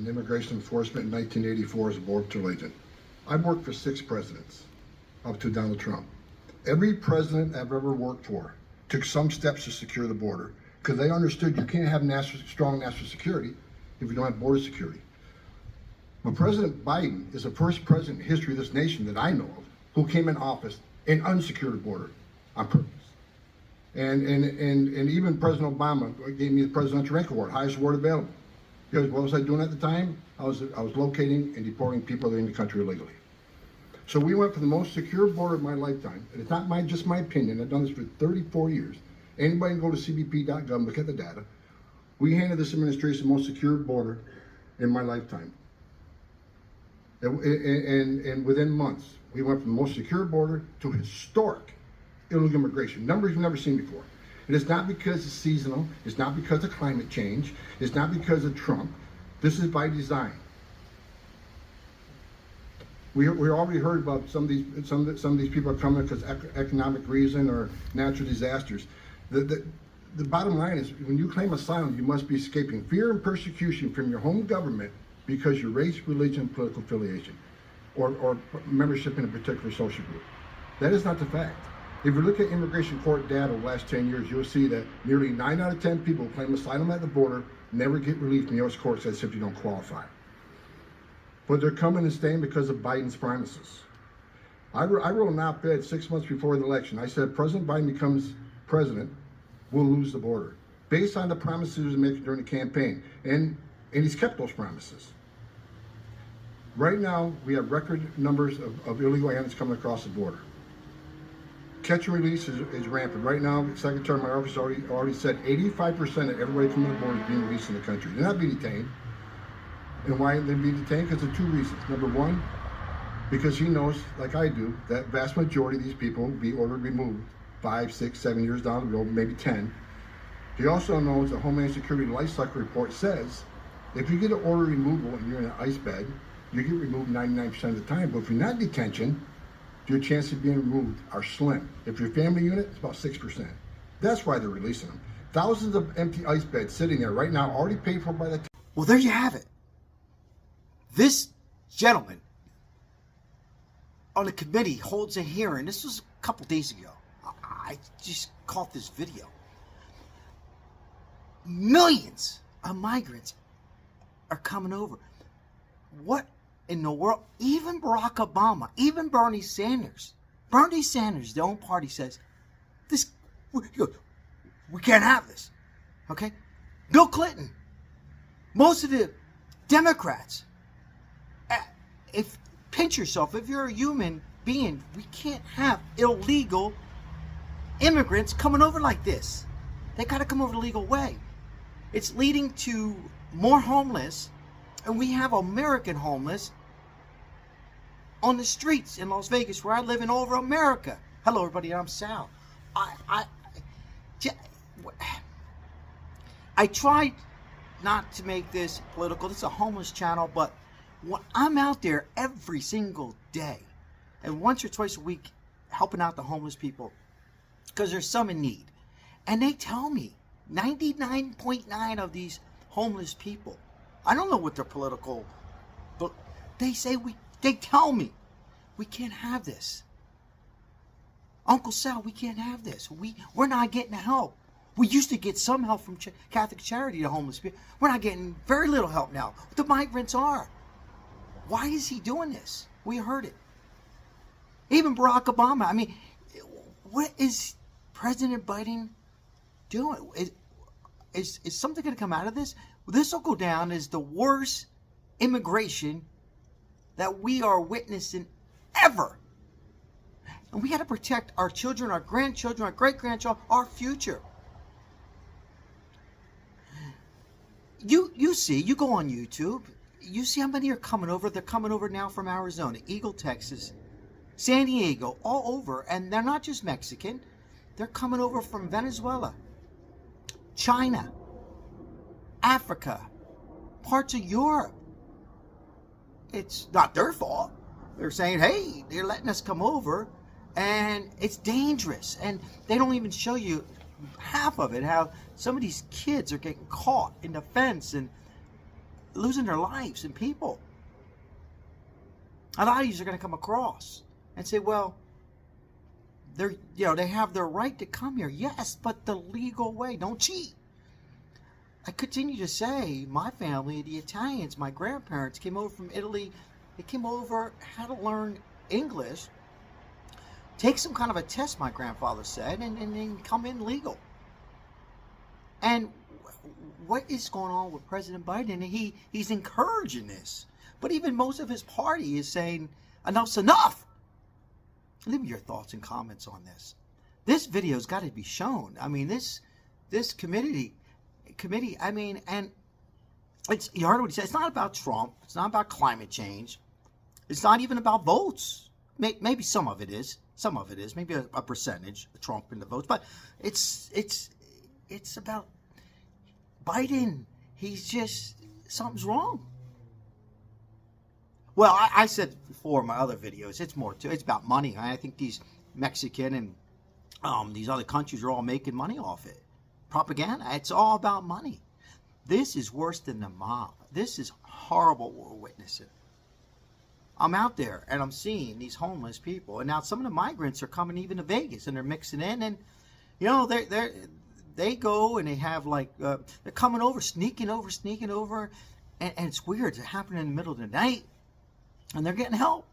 immigration enforcement in 1984 as a Border Patrol agent. I've worked for 6 presidents, up to Donald Trump. Every president I've ever worked for took some steps to secure the border because they understood you can't have strong national security if you don't have border security. But President Biden is the first president in history of this nation that I know of who came in office and unsecured the border on purpose. And even President Obama gave me the Presidential Rank Award, highest award available. Because what was I doing at the time? I was locating and deporting people in the country illegally. So we went for the most secure border of my lifetime. And it's not just my opinion. I've done this for 34 years. Anybody can go to cbp.gov and look at the data. We handed this administration the most secure border in my lifetime. And within months, we went from the most secure border to historic illegal immigration. Numbers we've never seen before. And it's not because it's seasonal. It's not because of climate change. It's not because of Trump. This is by design. We already heard about some of these people are coming because economic reason or natural disasters. The bottom line is when you claim asylum, you must be escaping fear and persecution from your home government because your race, religion, political affiliation, or membership in a particular social group. That is not the fact. If you look at immigration court data over the last 10 years, you'll see that nearly 9 out of 10 people who claim asylum at the border never get relief from the U.S. courts that simply don't qualify. But they're coming and staying because of Biden's promises. I wrote an op-ed 6 months before the election. I said, President Biden becomes president, we'll lose the border. Based on the promises he was making during the campaign. And he's kept those promises. Right now, we have record numbers of illegal aliens coming across the border. Catch and release is rampant. Right now, the Secretary of my office already said 85% of everybody coming to the border is being released in the country. They're not being detained. And why are they being detained? Because of 2 reasons. Number one, because he knows, like I do, that vast majority of these people will be ordered removed 5, 6, 7 years down the road, maybe 10. He also knows the Homeland Security Life Cycle Report says if you get an order removal and you're in an ICE bed, you get removed 99% of the time. But if you're not in detention, your chances of being removed are slim. If you're a family unit, it's about 6%. That's why they're releasing them. Thousands of empty ICE beds sitting there right now, already paid for by the... Well, there you have it. This gentleman on the committee holds a hearing. This was a couple days ago. I just caught this video. Millions of migrants are coming over. What in the world? Even Barack Obama, even Bernie Sanders, their own party says, we can't have this. Okay? Bill Clinton, most of the Democrats, pinch yourself, if you're a human being, we can't have illegal immigrants coming over like this. They got to come over the legal way. It's leading to more homeless, and we have American homeless on the streets in Las Vegas, where I live, in all over America. Hello, everybody. I'm Sal. I tried not to make this political. This is a homeless channel, but when I'm out there every single day, and once or twice a week, helping out the homeless people, because there's some in need, and they tell me 99.9 of these homeless people, I don't know what their political, but they say they tell me we can't have this. Uncle Sal, we can't have this. We're not getting help. We used to get some help from Catholic Charity to homeless people. We're not getting very little help now. The migrants are. Why is he doing this? We heard it. Even Barack Obama. I mean, what is President Biden doing? Is something going to come out of this? This will go down as the worst immigration that we are witnessing ever. And we got to protect our children, our grandchildren, our great-grandchildren, our future. You see, you go on YouTube, you see how many are coming over. They're coming over now from Arizona, Eagle, Texas, San Diego, all over. And they're not just Mexican. They're coming over from Venezuela, China, Africa, parts of Europe. It's not their fault. They're saying, hey, they're letting us come over, and it's dangerous. And they don't even show you half of it, how some of these kids are getting caught in the fence, and losing their lives and people. A lot of these are going to come across and say, well, they have their right to come here. Yes, but the legal way. Don't cheat. I continue to say, my family, the Italians, my grandparents came over from Italy. They came over, had to learn English, take some kind of a test, my grandfather said, and then come in legal. And what is going on with President Biden? He's encouraging this. But even most of his party is saying, enough's enough. Leave me your thoughts and comments on this. This video's got to be shown. I mean, this committee, I mean, and you heard what he said. It's not about Trump. It's not about climate change. It's not even about votes. Maybe some of it is. Some of it is. Maybe a percentage of Trump in the votes. But it's about Biden. He's just, something's wrong. Well, I said before in my other videos, it's more too. It's about money. I think these Mexican and these other countries are all making money off it. Propaganda. It's all about money. This is worse than the mob. This is horrible what we're witnessing. I'm out there and I'm seeing these homeless people, and now some of the migrants are coming even to Vegas and they're mixing in, and they go and they have like they're coming over, sneaking over, and it's weird. It's happening in the middle of the night. And they're getting help.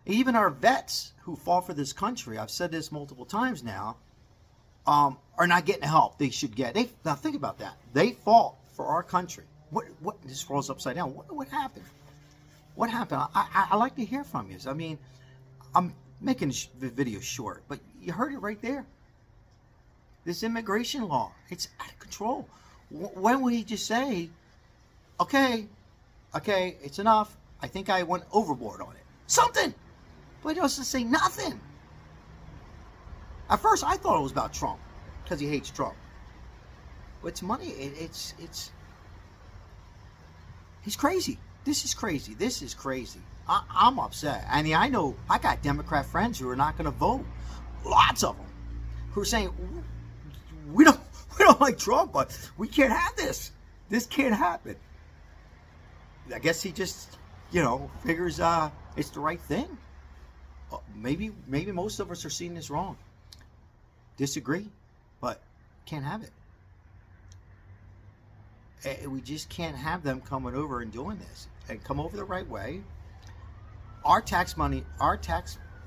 Even our vets who fought for this country, I've said this multiple times now, are not getting help they should get. Now think about that. They fought for our country. What this falls upside down. What happened? What happened? I like to hear from you. I mean, I'm making the video short, but you heard it right there. This immigration law, it's out of control. When would he just say, okay, it's enough. I think I went overboard on it. Something. But he doesn't say nothing. At first, I thought it was about Trump because he hates Trump. But it's money. He's crazy. This is crazy. This is crazy. I'm upset. I mean, I know I got Democrat friends who are not going to vote. Lots of them who are saying, we don't like Trump, but we can't have this. This can't happen. I guess he just, figures it's the right thing. Maybe most of us are seeing this wrong. Disagree, but can't have it. We just can't have them coming over and doing this. And come over the right way. Our tax money,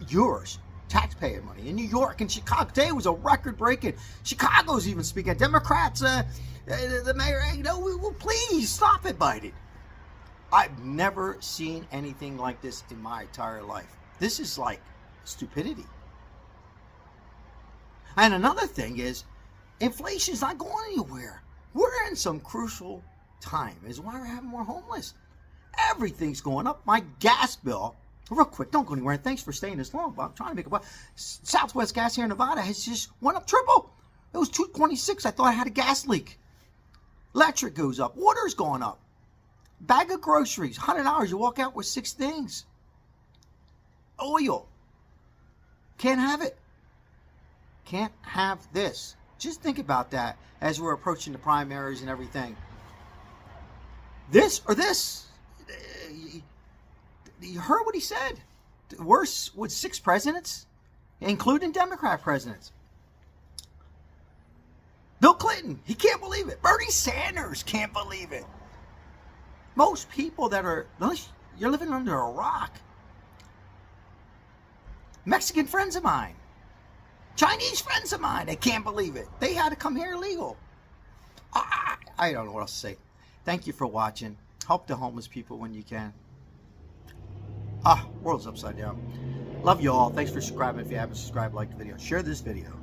yours, taxpayer money in New York and Chicago. Today was a record-breaking. Chicago's even speaking. Democrats, the mayor, please stop it, Biden. I've never seen anything like this in my entire life. This is like stupidity. And another thing is, inflation's not going anywhere. We're in some crucial time. Is why we're having more homeless. Everything's going up. My gas bill, real quick, don't go anywhere. And thanks for staying this long, but I'm trying to make a point. Southwest Gas here in Nevada has just went up triple. It was $2.26. I thought I had a gas leak. Electric goes up. Water's going up. Bag of groceries, $100. You walk out with 6 things. Oil. Can't have it. Can't have this. Just think about that as we're approaching the primaries and everything. This or this. You heard what he said. Worse with 6 presidents, including Democrat presidents. Bill Clinton, he can't believe it. Bernie Sanders can't believe it. Most people that are, you're living under a rock. Mexican friends of mine, Chinese friends of mine, they can't believe it. They had to come here illegal. I don't know what else to say. Thank you for watching. Help the homeless people when you can. World's upside down. Love you all. Thanks for subscribing. If you haven't subscribed, like the video. Share this video.